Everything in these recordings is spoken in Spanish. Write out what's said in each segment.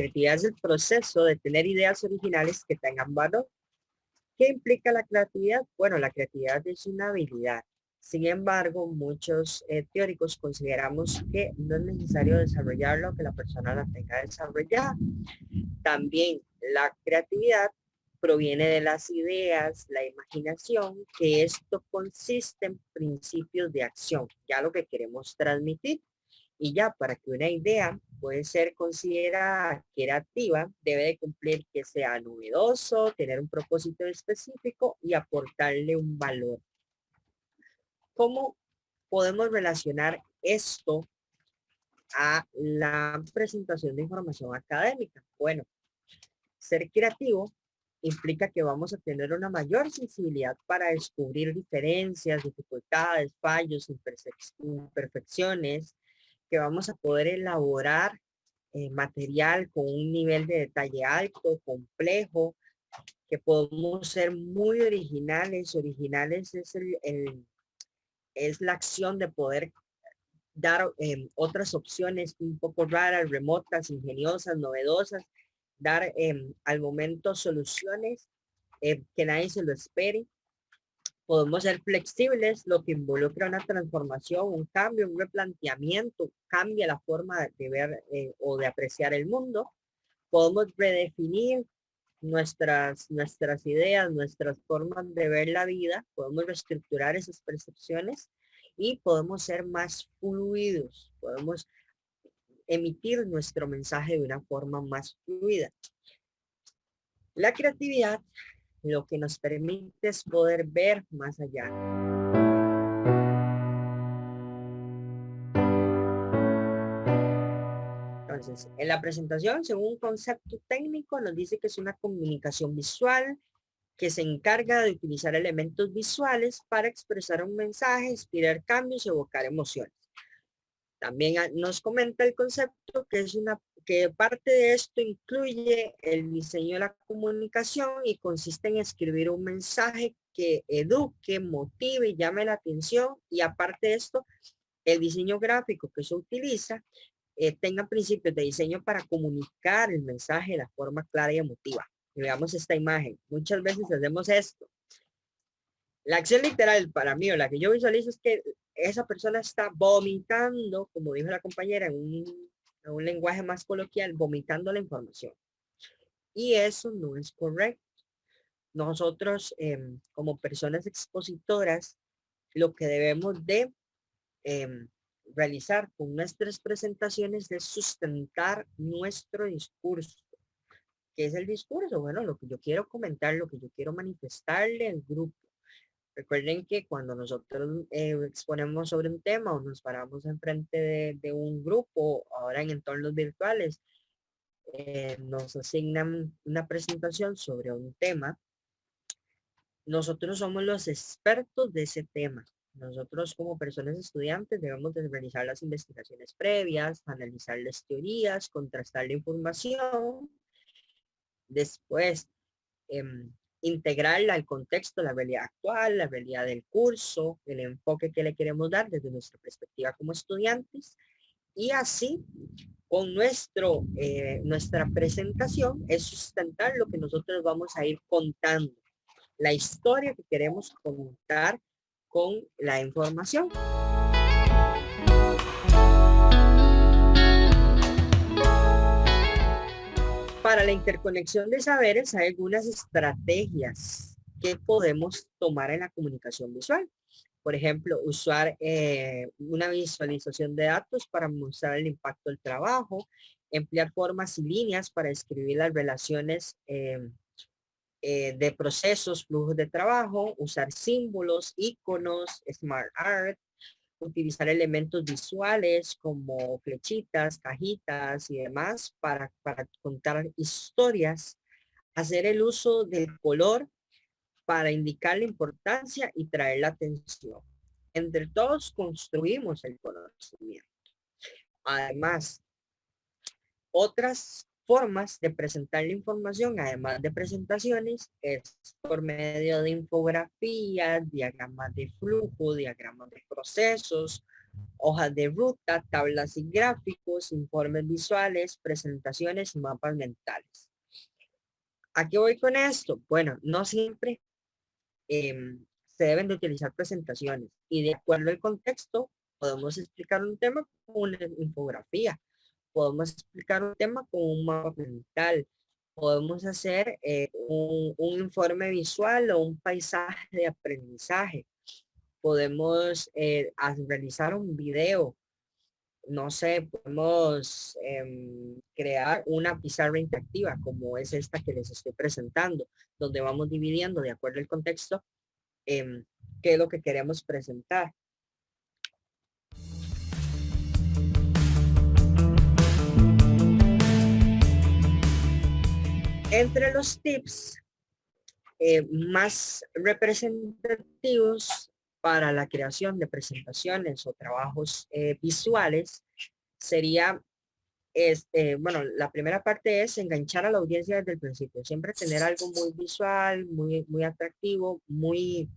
creatividad es el proceso de tener ideas originales que tengan valor. ¿Qué implica la creatividad? Bueno, la creatividad es una habilidad. Sin embargo, muchos teóricos consideramos que no es necesario desarrollarlo, que la persona la tenga desarrollada. También la creatividad proviene de las ideas, la imaginación, que esto consiste en principios de acción, ya lo que queremos transmitir. Y ya para que una idea puede ser considerada creativa, debe de cumplir que sea novedoso, tener un propósito específico y aportarle un valor. ¿Cómo podemos relacionar esto a la presentación de información académica? Bueno, ser creativo implica que vamos a tener una mayor sensibilidad para descubrir diferencias, dificultades, fallos, imperfecciones, que vamos a poder elaborar material con un nivel de detalle alto, complejo, que podemos ser muy originales. Originales es la acción de poder dar otras opciones un poco raras, remotas, ingeniosas, novedosas, dar al momento soluciones que nadie se lo espere. Podemos ser flexibles, lo que involucra una transformación, un cambio, un replanteamiento, cambia la forma de ver o de apreciar el mundo. Podemos redefinir nuestras ideas, nuestras formas de ver la vida, podemos reestructurar esas percepciones y podemos ser más fluidos, podemos emitir nuestro mensaje de una forma más fluida. La creatividad lo que nos permite es poder ver más allá. Entonces, en la presentación, según un concepto técnico, nos dice que es una comunicación visual que se encarga de utilizar elementos visuales para expresar un mensaje, inspirar cambios, evocar emociones. También nos comenta el concepto que parte de esto incluye el diseño de la comunicación y consiste en escribir un mensaje que eduque, motive y llame la atención, y aparte de esto, el diseño gráfico que se utiliza tenga principios de diseño para comunicar el mensaje de la forma clara y emotiva. Y veamos esta imagen. Muchas veces hacemos esto. La acción literal para mí, o la que yo visualizo, es que esa persona está vomitando, como dijo la compañera, en un lenguaje más coloquial, vomitando la información. Y eso no es correcto. Nosotros, como personas expositoras, lo que debemos de realizar con nuestras presentaciones es sustentar nuestro discurso. ¿Qué es el discurso? Bueno, lo que yo quiero comentar, lo que yo quiero manifestarle al grupo. Recuerden que cuando nosotros exponemos sobre un tema o nos paramos enfrente de un grupo, ahora en entornos virtuales, nos asignan una presentación sobre un tema, nosotros somos los expertos de ese tema. Nosotros como personas estudiantes debemos de realizar las investigaciones previas, analizar las teorías, contrastar la información, después integrarla al contexto, la realidad actual, la realidad del curso, el enfoque que le queremos dar desde nuestra perspectiva como estudiantes, y así con nuestra presentación es sustentar lo que nosotros vamos a ir contando, la historia que queremos contar con la información. Para la interconexión de saberes hay algunas estrategias que podemos tomar en la comunicación visual. Por ejemplo, usar una visualización de datos para mostrar el impacto del trabajo, emplear formas y líneas para describir las relaciones de procesos, flujos de trabajo, usar símbolos, iconos, smart art, utilizar elementos visuales como flechitas, cajitas y demás para contar historias, hacer el uso del color para indicar la importancia y traer la atención. Entre todos construimos el conocimiento. Además, otras formas de presentar la información, además de presentaciones, es por medio de infografías, diagramas de flujo, diagramas de procesos, hojas de ruta, tablas y gráficos, informes visuales, presentaciones y mapas mentales. ¿A qué voy con esto? Bueno, no siempre se deben de utilizar presentaciones y de acuerdo al contexto podemos explicar un tema con una infografía, podemos explicar un tema con un mapa mental, podemos hacer un informe visual o un paisaje de aprendizaje, podemos realizar un video, no sé, podemos crear una pizarra interactiva como es esta que les estoy presentando, donde vamos dividiendo de acuerdo al contexto qué es lo que queremos presentar. Entre los tips más representativos para la creación de presentaciones o trabajos visuales sería, bueno, la primera parte es enganchar a la audiencia desde el principio, siempre tener algo muy visual, muy atractivo, muy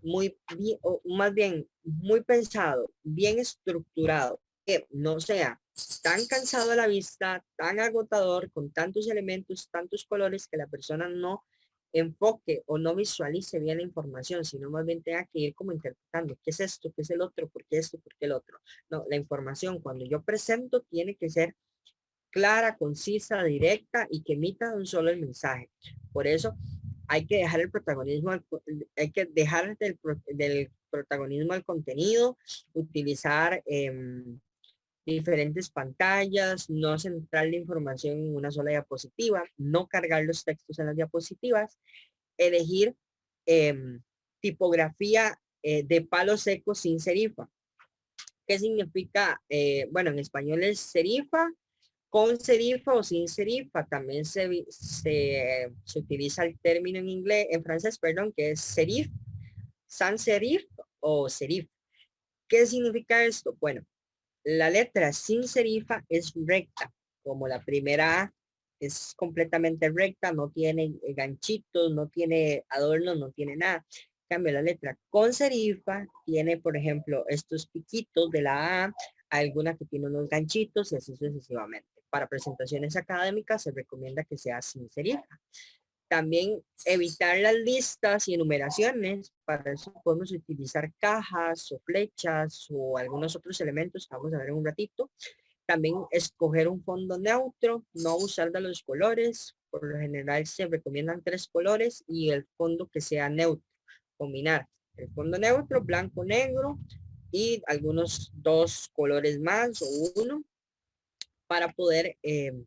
bien, o más bien, muy pensado, bien estructurado, que no sea tan cansado a la vista, tan agotador, con tantos elementos, tantos colores, que la persona no enfoque o no visualice bien la información, sino más bien tenga que ir como interpretando, ¿qué es esto? ¿Qué es el otro? ¿Por qué esto? ¿Por qué el otro? No, la información cuando yo presento tiene que ser clara, concisa, directa y que emita un solo el mensaje. Por eso hay que dejar el protagonismo, hay que dejar del protagonismo al contenido, utilizar diferentes pantallas, no centrar la información en una sola diapositiva, no cargar los textos en las diapositivas, elegir tipografía de palo seco sin serifa. ¿Qué significa? Bueno, en español es serifa, con serifa o sin serifa. También se utiliza el término en inglés, en francés, perdón, que es serif, sans serif o serif. ¿Qué significa esto? Bueno, la letra sin serifa es recta, como la primera A es completamente recta, no tiene ganchitos, no tiene adornos, no tiene nada. En cambio, la letra con serifa tiene, por ejemplo, estos piquitos de la A, alguna que tiene unos ganchitos y así sucesivamente. Para presentaciones académicas se recomienda que sea sin serifa. También evitar las listas y enumeraciones. Para eso podemos utilizar cajas o flechas o algunos otros elementos que vamos a ver en un ratito. También escoger un fondo neutro, no usar de los colores. Por lo general se recomiendan 3 colores y el fondo que sea neutro. Combinar el fondo neutro, blanco, negro y algunos 2 colores más o uno para poder eh,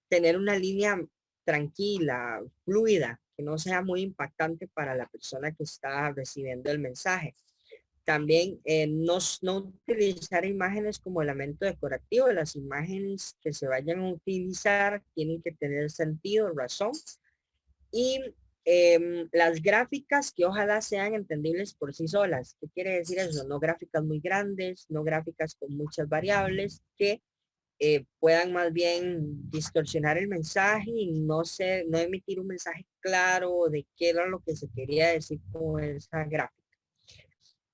tener una línea tranquila, fluida, que no sea muy impactante para la persona que está recibiendo el mensaje. También no utilizar imágenes como elemento decorativo. Las imágenes que se vayan a utilizar tienen que tener sentido, razón. Y las gráficas que ojalá sean entendibles por sí solas. ¿Qué quiere decir eso? No gráficas muy grandes, no gráficas con muchas variables que puedan más bien distorsionar el mensaje y no emitir un mensaje claro de qué era lo que se quería decir con esa gráfica.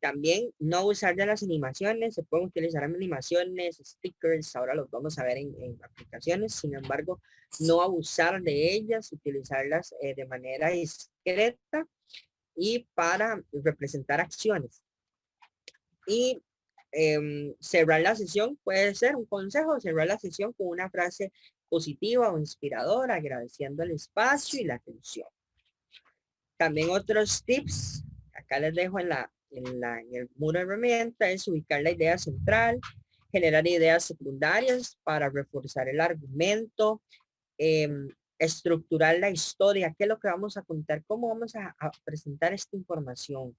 También no usar de las animaciones, se pueden utilizar animaciones, stickers, ahora los vamos a ver en aplicaciones, sin embargo, no abusar de ellas, utilizarlas de manera discreta y para representar acciones. Y cerrar la sesión puede ser un consejo, cerrar la sesión con una frase positiva o inspiradora, agradeciendo el espacio y la atención. También otros tips, acá les dejo en el muro de herramienta, es ubicar la idea central, generar ideas secundarias para reforzar el argumento, estructurar la historia, qué es lo que vamos a contar, cómo vamos a presentar esta información.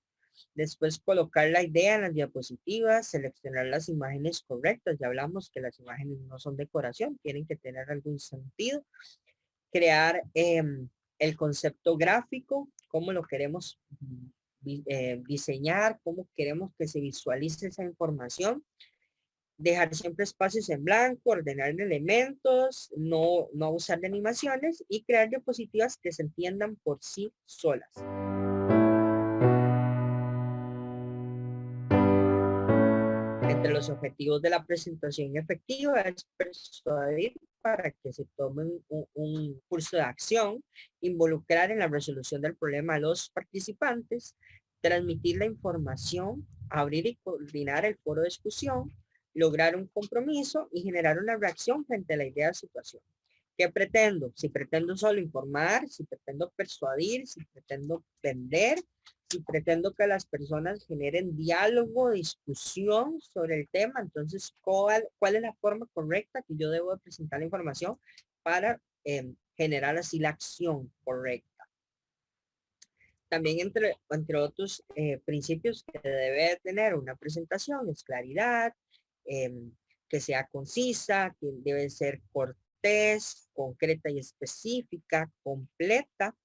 Después colocar la idea en las diapositivas, seleccionar las imágenes correctas. Ya hablamos que las imágenes no son decoración, tienen que tener algún sentido. Crear el concepto gráfico, cómo lo queremos diseñar, cómo queremos que se visualice esa información. Dejar siempre espacios en blanco, ordenar elementos, no usar de animaciones y crear diapositivas que se entiendan por sí solas. Entre los objetivos de la presentación efectiva es persuadir para que se tomen un curso de acción, involucrar en la resolución del problema a los participantes, transmitir la información, abrir y coordinar el foro de discusión, lograr un compromiso y generar una reacción frente a la idea de situación. ¿Qué pretendo? Si pretendo solo informar, si pretendo persuadir, si pretendo vender, si pretendo que las personas generen diálogo, discusión sobre el tema, entonces, ¿cuál es la forma correcta que yo debo presentar la información para generar así la acción correcta? También entre otros principios que debe tener una presentación es claridad, que sea concisa, que debe ser cortés, concreta y específica, completa,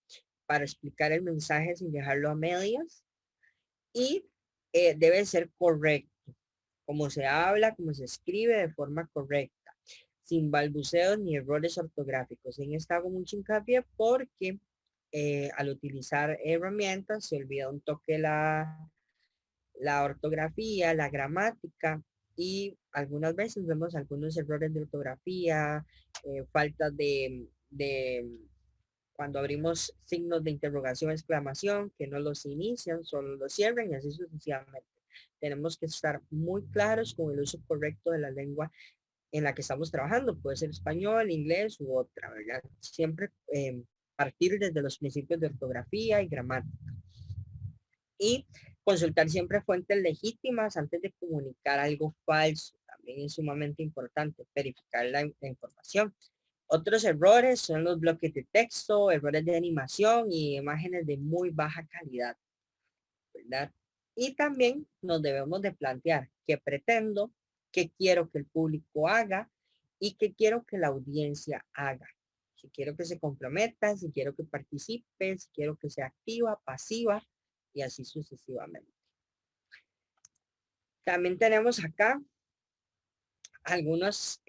para explicar el mensaje sin dejarlo a medias, y debe ser correcto, como se habla, como se escribe de forma correcta, sin balbuceos ni errores ortográficos. En esto hago mucho hincapié porque al utilizar herramientas se olvida un toque la ortografía, la gramática, y algunas veces vemos algunos errores de ortografía, falta de cuando abrimos signos de interrogación, exclamación, que no los inician, solo los cierran y así sucesivamente. Tenemos que estar muy claros con el uso correcto de la lengua en la que estamos trabajando. Puede ser español, inglés u otra, ¿verdad? Siempre partir desde los principios de ortografía y gramática. Y consultar siempre fuentes legítimas antes de comunicar algo falso. También es sumamente importante verificar la información. Otros errores son los bloques de texto, errores de animación y imágenes de muy baja calidad, ¿verdad? Y también nos debemos de plantear qué pretendo, qué quiero que el público haga y qué quiero que la audiencia haga. Si quiero que se comprometa, si quiero que participe, si quiero que sea activa, pasiva y así sucesivamente. También tenemos acá algunos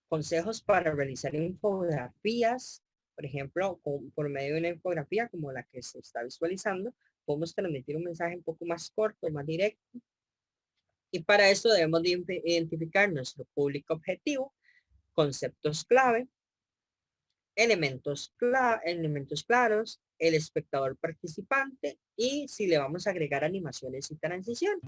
consejos para realizar infografías. Por ejemplo, por medio de una infografía como la que se está visualizando, podemos transmitir un mensaje un poco más corto, más directo. Y para eso debemos de identificar nuestro público objetivo, conceptos clave, elementos claros, el espectador participante y si le vamos a agregar animaciones y transiciones.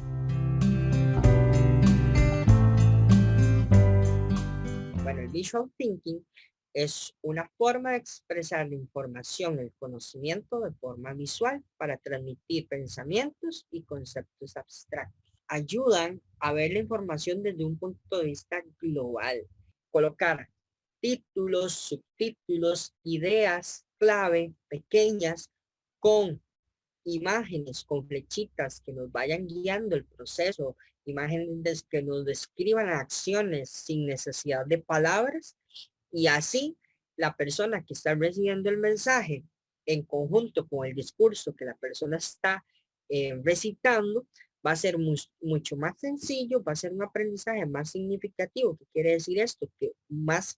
Bueno, el visual thinking es una forma de expresar la información, el conocimiento de forma visual para transmitir pensamientos y conceptos abstractos. Ayudan a ver la información desde un punto de vista global. Colocar títulos, subtítulos, ideas clave pequeñas con imágenes, con flechitas que nos vayan guiando el proceso, imágenes que nos describan acciones sin necesidad de palabras, y así la persona que está recibiendo el mensaje en conjunto con el discurso que la persona está recitando, va a ser mucho más sencillo, va a ser un aprendizaje más significativo. ¿Qué quiere decir esto? Que mucha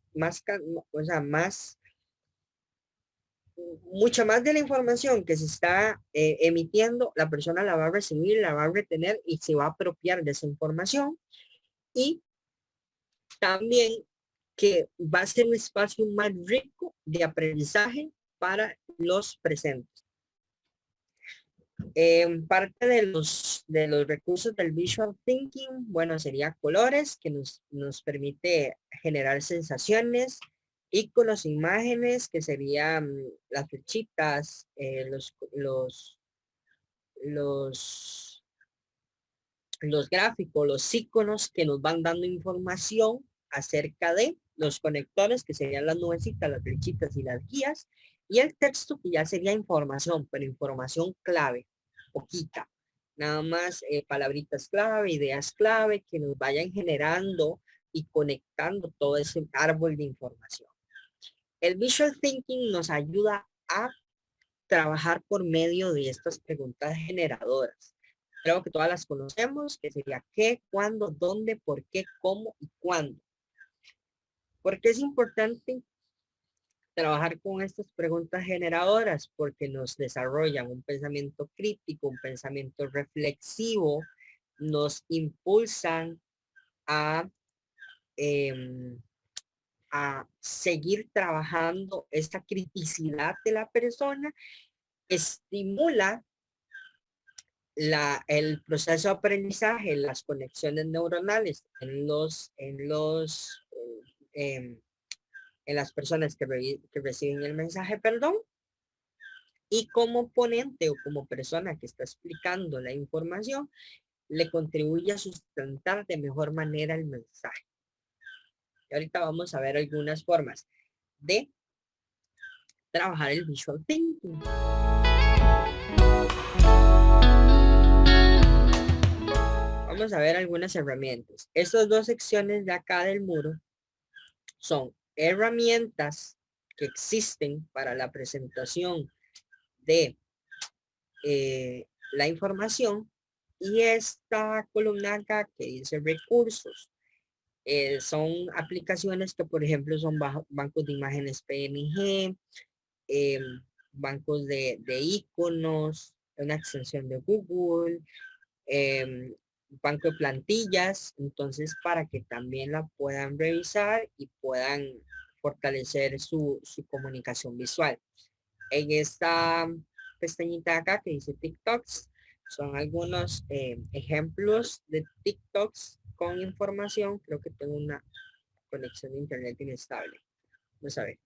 más de la información que se está emitiendo, la persona la va a recibir, la va a retener y se va a apropiar de esa información. Y también que va a ser un espacio más rico de aprendizaje para los presentes. Parte de los recursos del visual thinking, bueno, sería colores, que nos permite generar sensaciones, iconos, imágenes, que serían las flechitas, los gráficos, los iconos que nos van dando información acerca de los conectores, que serían las nubecitas, las flechitas y las guías, y el texto, que ya sería información, pero información clave, poquita, nada más palabritas clave, ideas clave, que nos vayan generando y conectando todo ese árbol de información. El visual thinking nos ayuda a trabajar por medio de estas preguntas generadoras. Creo que todas las conocemos, que sería qué, cuándo, dónde, por qué, cómo y cuándo. ¿Por qué es importante trabajar con estas preguntas generadoras? Porque nos desarrollan un pensamiento crítico, un pensamiento reflexivo, nos impulsan a, a seguir trabajando esta criticidad de la persona, estimula el proceso de aprendizaje, las conexiones neuronales em, en las personas que reciben el mensaje, perdón, y como ponente o como persona que está explicando la información, le contribuye a sustentar de mejor manera el mensaje. Y ahorita vamos a ver algunas formas de trabajar el visual thinking. Vamos a ver algunas herramientas. Estas dos secciones de acá del muro son herramientas que existen para la presentación de la información, y esta columna acá que dice recursos. Son aplicaciones que, por ejemplo, son bancos de imágenes PNG, bancos de iconos, una extensión de Google, banco de plantillas, entonces para que también la puedan revisar y puedan fortalecer su comunicación visual. En esta pestañita acá que dice TikToks, son algunos ejemplos de TikToks con información. Creo que tengo una conexión de internet inestable. Vamos a ver.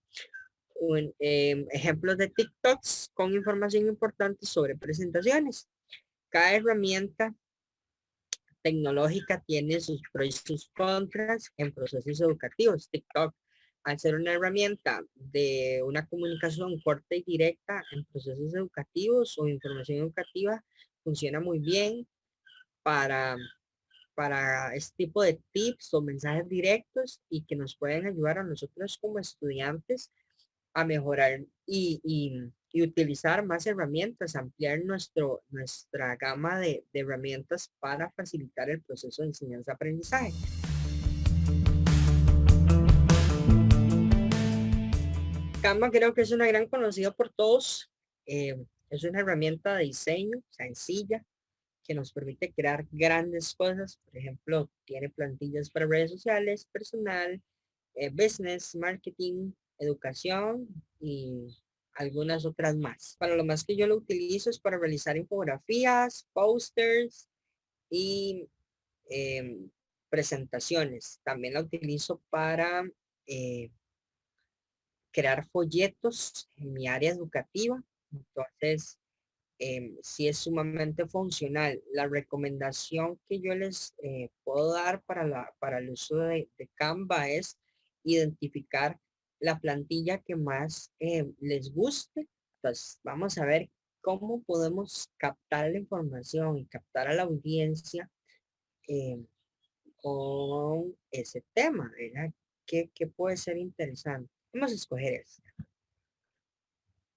Ejemplos de TikToks con información importante sobre presentaciones. Cada herramienta tecnológica tiene sus pros y sus contras en procesos educativos. TikTok, al ser una herramienta de una comunicación corta y directa en procesos educativos o información educativa, funciona muy bien para, para este tipo de tips o mensajes directos y que nos pueden ayudar a nosotros como estudiantes a mejorar y utilizar más herramientas, ampliar nuestra gama de herramientas para facilitar el proceso de enseñanza-aprendizaje. Canva creo que es una gran conocida por todos. Es una herramienta de diseño sencilla que nos permite crear grandes cosas. Por ejemplo, tiene plantillas para redes sociales, personal, business, marketing, educación y algunas otras más. Para lo más que yo lo utilizo es para realizar infografías, posters y presentaciones. También la utilizo para crear folletos en mi área educativa. Entonces, sí es sumamente funcional. La recomendación que yo les puedo dar para el uso de Canva es identificar la plantilla que más les guste. Entonces, vamos a ver cómo podemos captar la información y captar a la audiencia eh, con ese tema, ¿verdad? ¿Qué puede ser interesante? Vamos a escoger esta.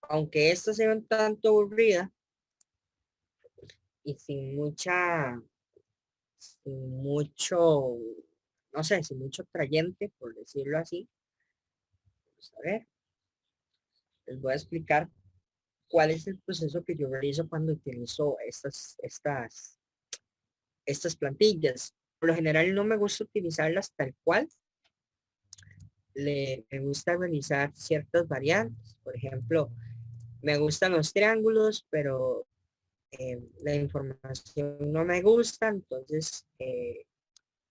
Aunque esta sea un tanto aburrida y sin mucho, no sé, sin mucho trayente, por decirlo así. Vamos a ver, les voy a explicar cuál es el proceso que yo realizo cuando utilizo estas plantillas. Por lo general no me gusta utilizarlas tal cual. Me gusta realizar ciertas variantes. Por ejemplo, me gustan los triángulos, pero la información no me gusta, entonces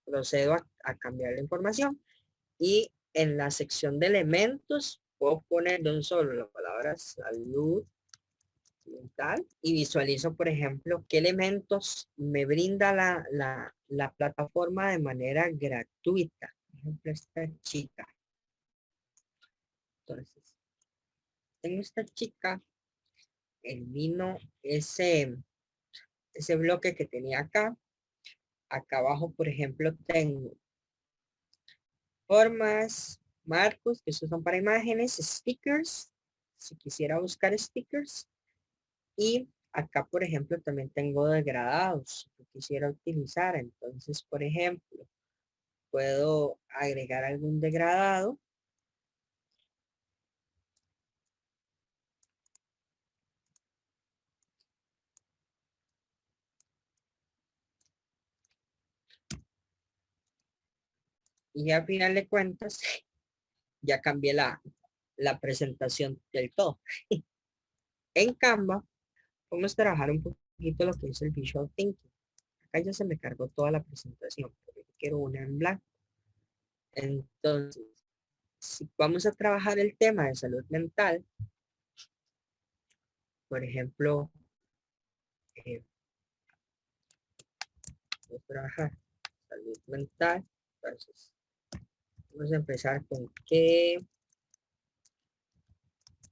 procedo a cambiar la información. Y en la sección de elementos puedo poner de un solo la palabra salud mental y visualizo, por ejemplo, qué elementos me brinda la plataforma de manera gratuita. Por ejemplo, esta chica. Entonces, tengo esta chica, elimino ese bloque que tenía acá. Acá abajo, por ejemplo, tengo formas, marcos, que estos son para imágenes, stickers, si quisiera buscar stickers. Y acá, por ejemplo, también tengo degradados que quisiera utilizar. Entonces, por ejemplo, puedo agregar algún degradado. y al final de cuentas ya cambié la presentación del todo. En Canva vamos a trabajar un poquito lo que es el Visual Thinking. Acá ya se me cargó toda la presentación, pero yo quiero una en blanco. Entonces, si vamos a trabajar el tema de salud mental, por ejemplo, eh, vamos a trabajar salud mental. Entonces, vamos a empezar con qué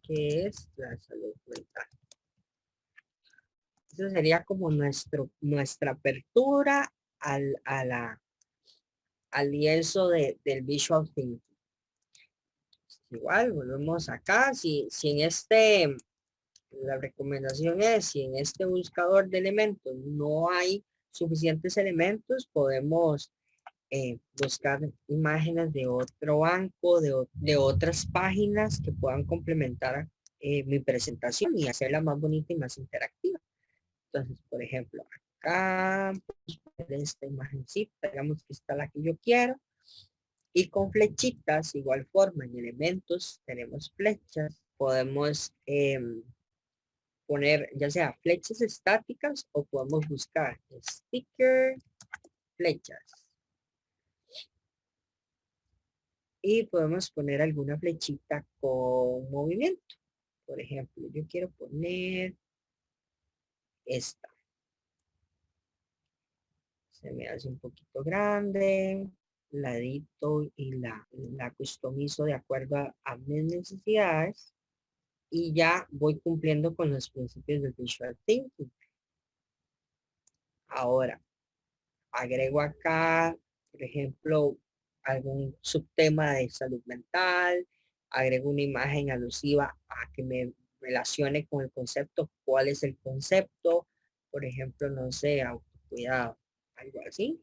es la salud mental. Eso sería como nuestra apertura al lienzo del Visual Thinking. Igual, volvemos acá. Si en la recomendación es, si en este buscador de elementos no hay suficientes elementos, podemos buscar imágenes de otro banco, de otras páginas que puedan complementar mi presentación y hacerla más bonita y más interactiva. Entonces, por ejemplo, acá, esta imagencita, digamos que está la que yo quiero, y con flechitas, igual forma, en elementos, tenemos flechas, podemos poner ya sea flechas estáticas o podemos buscar sticker, flechas. Y podemos poner alguna flechita con movimiento. Por ejemplo, yo quiero poner esta. Se me hace un poquito grande, la edito y la customizo de acuerdo a mis necesidades y ya voy cumpliendo con los principios del Visual Thinking. Ahora, agrego acá, por ejemplo, algún subtema de salud mental, agrego una imagen alusiva a que me relacione con el concepto, cuál es el concepto, por ejemplo, no sé, autocuidado, algo así.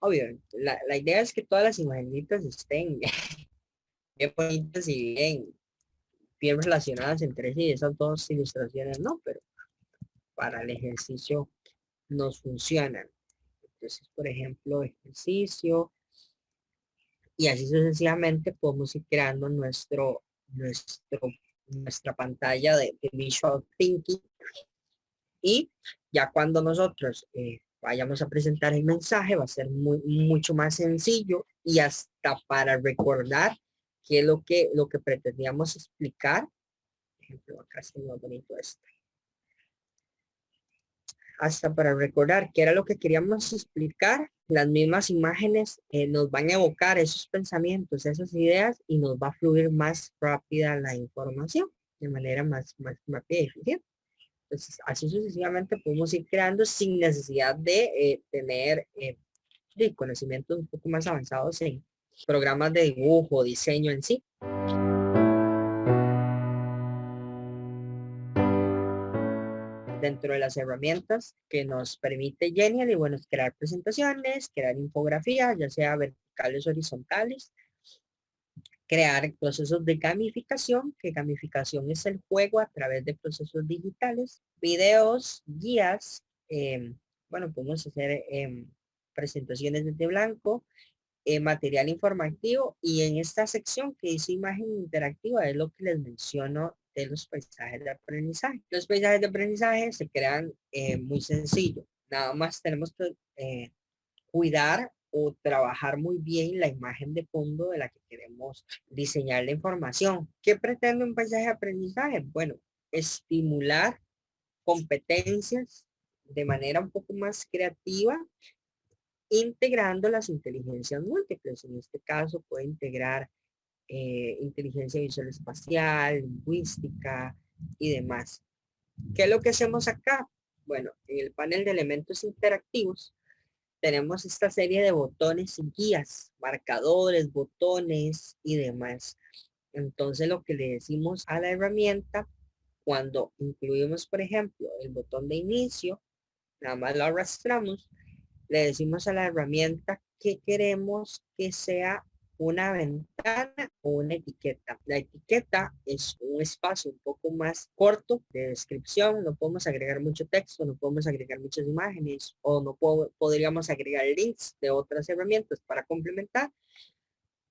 Obvio, la idea es que todas las imagenitas estén bien bonitas y bien relacionadas entre sí, esas dos ilustraciones no, pero para el ejercicio nos funcionan. Entonces, por ejemplo, ejercicio, y así sucesivamente podemos ir creando nuestra pantalla de Visual Thinking y ya cuando nosotros vayamos a presentar el mensaje va a ser mucho más sencillo y hasta para recordar qué es lo que pretendíamos explicar. Por ejemplo, acá está muy bonito esto. Hasta para recordar qué era lo que queríamos explicar, las mismas imágenes nos van a evocar esos pensamientos, esas ideas y nos va a fluir más rápida la información de manera más rápida y eficiente. Entonces, así sucesivamente podemos ir creando sin necesidad de tener de conocimientos un poco más avanzados en programas de dibujo, diseño en sí. Dentro de las herramientas que nos permite Genial y bueno, es crear presentaciones, crear infografías, ya sea verticales o horizontales, crear procesos de gamificación, que gamificación es el juego a través de procesos digitales, videos, guías, bueno, podemos hacer presentaciones desde blanco, material informativo y en esta sección que dice imagen interactiva es lo que les menciono de los paisajes de aprendizaje. Los paisajes de aprendizaje se crean muy sencillo. Nada más tenemos que cuidar o trabajar muy bien la imagen de fondo de la que queremos diseñar la información. ¿Qué pretende un paisaje de aprendizaje? Bueno, estimular competencias de manera un poco más creativa integrando las inteligencias múltiples. En este caso puede integrar inteligencia visual espacial, lingüística y demás. ¿Qué es lo que hacemos acá? Bueno, en el panel de elementos interactivos tenemos esta serie de botones y guías, marcadores, botones y demás. Entonces lo que le decimos a la herramienta cuando incluimos, por ejemplo, el botón de inicio, nada más lo arrastramos, le decimos a la herramienta que queremos que sea una ventana o una etiqueta. La etiqueta es un espacio un poco más corto de descripción, no podemos agregar mucho texto, no podemos agregar muchas imágenes o no podríamos agregar links de otras herramientas para complementar,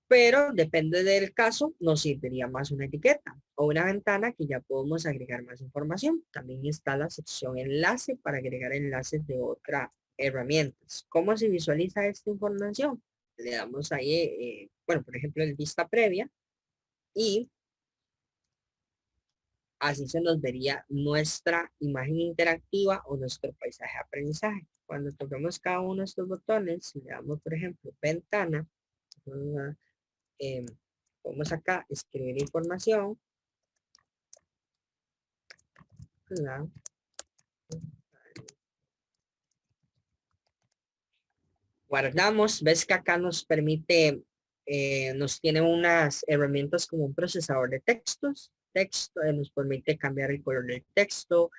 pero depende del caso, nos serviría más una etiqueta o una ventana que ya podemos agregar más información. También está la sección enlace para agregar enlaces de otras herramientas. ¿Cómo se visualiza esta información? Le damos ahí, bueno, por ejemplo, en vista previa y así se nos vería nuestra imagen interactiva o nuestro paisaje de aprendizaje. Cuando toquemos cada uno de estos botones, le damos, por ejemplo, ventana, eh, podemos acá escribir información, ¿verdad? Guardamos, ves que acá nos permite, nos tiene unas herramientas como un procesador de textos, nos permite cambiar el color del texto,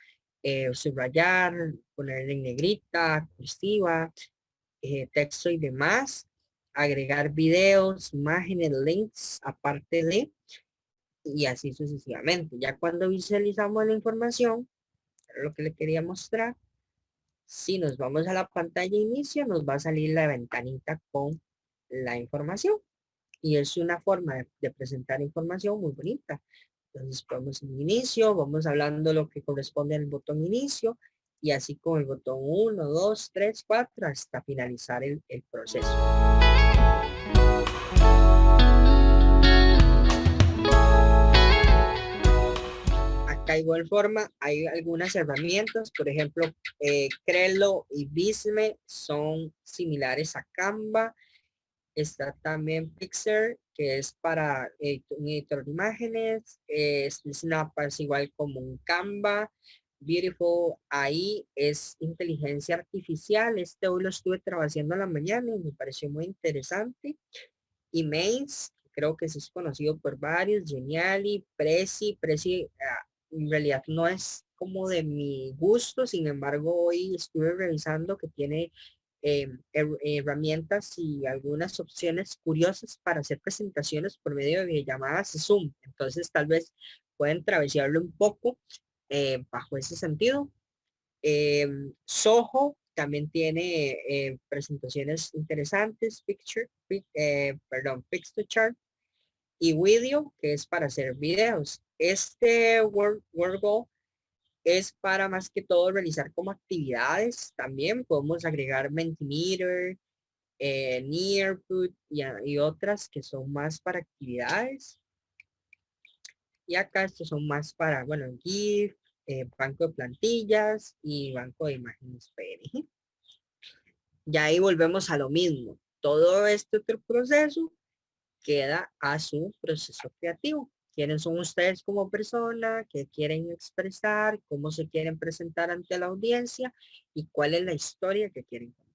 subrayar, ponerle en negrita, cursiva, texto y demás, agregar videos, imágenes, links, aparte de, y así sucesivamente. Ya cuando visualizamos la información, lo que le quería mostrar, si nos vamos a la pantalla inicio, nos va a salir la ventanita con la información. Y es una forma de presentar información muy bonita. Entonces podemos en inicio, vamos hablando lo que corresponde al botón inicio y así con el botón 1, 2, 3, 4 hasta finalizar el proceso. Acá igual forma hay algunas herramientas, por ejemplo, Trello y Visme son similares a Canva. Está también Pixar, que es para un editor de imágenes. Snap es igual como un Canva. Beautiful, ahí es inteligencia artificial. Este hoy lo estuve trabajando en la mañana y me pareció muy interesante. Emails, creo que sí es conocido por varios. Geniali, Prezi, en realidad no es como de mi gusto, sin embargo hoy estuve revisando que tiene herramientas y algunas opciones curiosas para hacer presentaciones por medio de llamadas Zoom. Entonces tal vez pueden travesearlo un poco bajo ese sentido. Soho también tiene presentaciones interesantes, Picture Chart y Video, que es para hacer videos. Este Wordle es para más que todo realizar como actividades. También podemos agregar Mentimeter, Nearput y otras que son más para actividades. Y acá estos son más para, bueno, GIF, banco de plantillas y banco de imágenes PNG. Y ahí volvemos a lo mismo. Todo este otro proceso queda a su proceso creativo. ¿Quiénes son ustedes como persona? ¿Qué quieren expresar? ¿Cómo se quieren presentar ante la audiencia? ¿Y cuál es la historia que quieren contar?